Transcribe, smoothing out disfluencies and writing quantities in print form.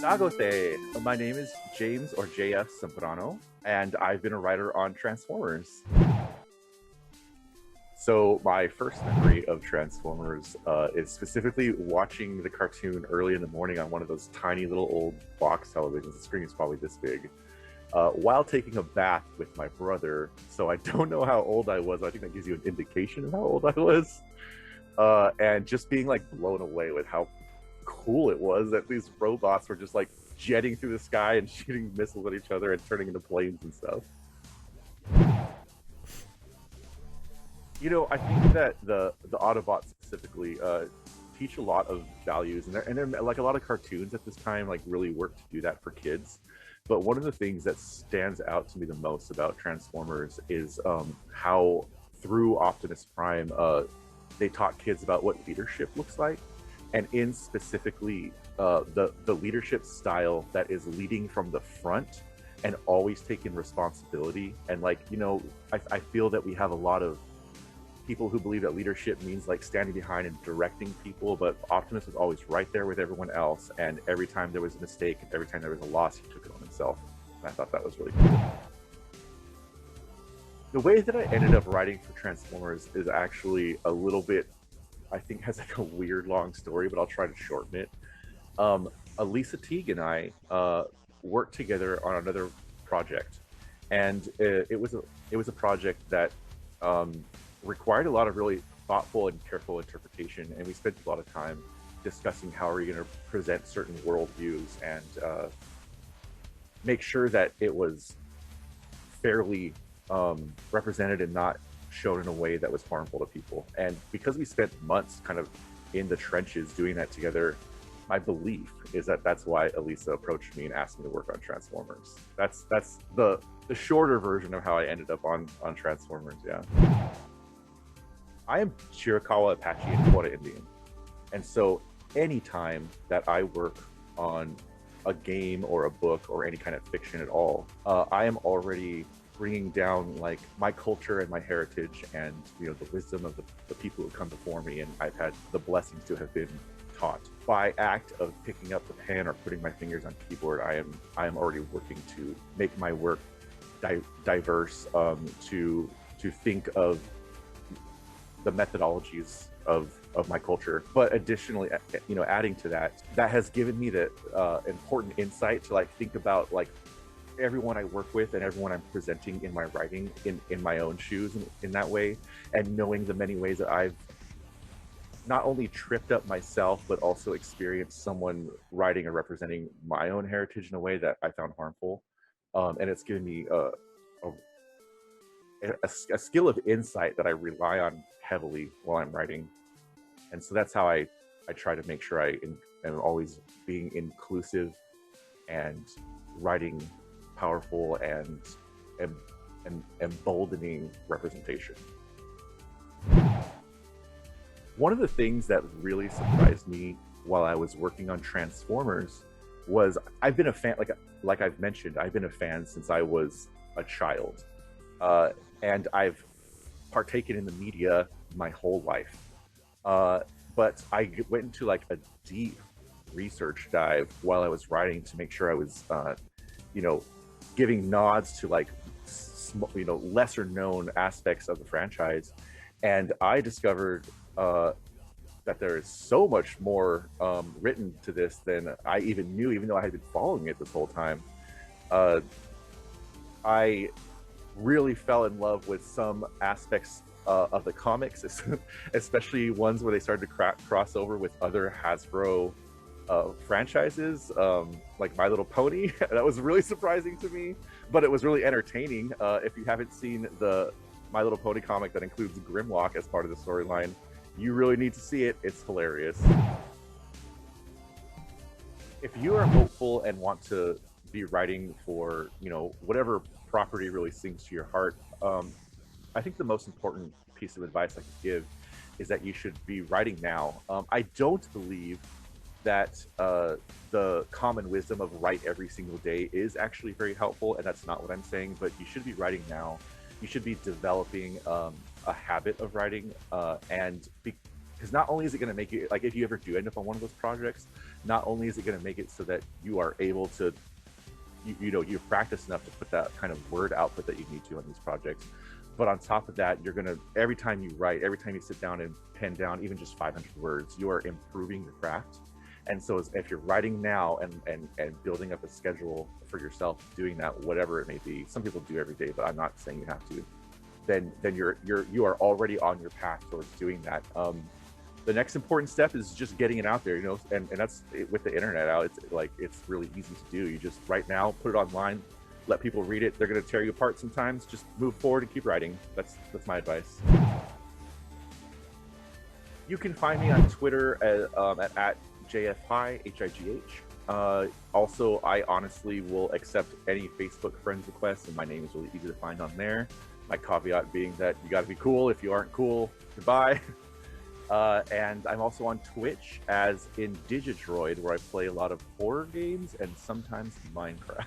Nagote. My name is James or JF Sambrano, and I've been a writer on Transformers. So my first memory of Transformers is specifically watching the cartoon early in the morning on one of those tiny little old box televisions. The screen is probably this big. While taking a bath with my brother. So I don't know how old I was. I think that gives you an indication of how old I was. And just being like blown away with how cool it was that these robots were just like jetting through the sky and shooting missiles at each other and turning into planes and stuff. I think that the Autobots specifically teach a lot of values, and they're like a lot of cartoons at this time like really work to do that for kids. But one of the things that stands out to me the most about Transformers is how through Optimus Prime they taught kids about what leadership looks like, and in specifically the leadership style that is leading from the front and always taking responsibility. And I feel that we have a lot of people who believe that leadership means like standing behind and directing people, but Optimus was always right there with everyone else, and every time there was a mistake, every time there was a loss, he took it on himself. And I thought that was really cool. The way that I ended up writing for Transformers is actually a little bit, I think, has like a weird long story, but I'll try to shorten it. Elisa Teague and I worked together on another project, and it was a project that required a lot of really thoughtful and careful interpretation, and we spent a lot of time discussing how are we going to present certain worldviews and make sure that it was fairly represented and not shown in a way that was harmful to people. And because we spent months kind of in the trenches doing that together, my belief is that that's why Elisa approached me and asked me to work on Transformers. That's the shorter version of how I ended up on Transformers. Yeah. I am Chiricahua Apache and Quota Indian. And so anytime that I work on a game or a book or any kind of fiction at all, I am already bringing down like my culture and my heritage and the wisdom of the people who come before me, and I've had the blessings to have been taught. By act of picking up the pen or putting my fingers on keyboard, I am already working to make my work diverse, to think of the methodologies of my culture. But additionally, adding to that has given me the important insight to like think about like everyone I work with and everyone I'm presenting in my writing in my own shoes in that way, and knowing the many ways that I've not only tripped up myself but also experienced someone writing or representing my own heritage in a way that I found harmful. And it's given me a skill of insight that I rely on heavily while I'm writing. And so that's how I try to make sure I am always being inclusive and writing powerful and emboldening representation. One of the things that really surprised me while I was working on Transformers was I've been a fan, like I've mentioned, I've been a fan since I was a child. And I've partaken in the media my whole life. But I went into like a deep research dive while I was writing to make sure I was, giving nods to like, lesser known aspects of the franchise. And I discovered that there is so much more written to this than I even knew, even though I had been following it this whole time. I really fell in love with some aspects of the comics, especially ones where they started to cross over with other Hasbro franchises, like My Little Pony. That was really surprising to me, but it was really entertaining. If you haven't seen the My Little Pony comic that includes Grimlock as part of the storyline, you really need to see it. It's hilarious. If you are hopeful and want to be writing for, whatever property really sings to your heart, I think the most important piece of advice I could give is that you should be writing now. I don't believe that the common wisdom of write every single day is actually very helpful, and that's not what I'm saying, but you should be writing now. You should be developing a habit of writing, and because not only is it going to make it, like, if you ever do end up on one of those projects, not only is it going to make it so that you are able to, you know, you've practiced enough to put that kind of word output that you need to on these projects, but on top of that, you're going to, every time you write, every time you sit down and pen down even just 500 words, you are improving your craft. And so if you're writing now and building up a schedule for yourself, doing that, whatever it may be, some people do every day, but I'm not saying you have to, then you are already on your path towards doing that. The next important step is just getting it out there, you know, and that's with the internet out. It's like, it's really easy to do. You just right now put it online, let people read it. They're going to tear you apart sometimes. Just move forward and keep writing. That's my advice. You can find me on Twitter at JFHigh, HIGH. Also, I honestly will accept any Facebook friends requests, and my name is really easy to find on there. My caveat being that you got to be cool. If you aren't cool, goodbye. And I'm also on Twitch as Indigidroid, where I play a lot of horror games and sometimes Minecraft.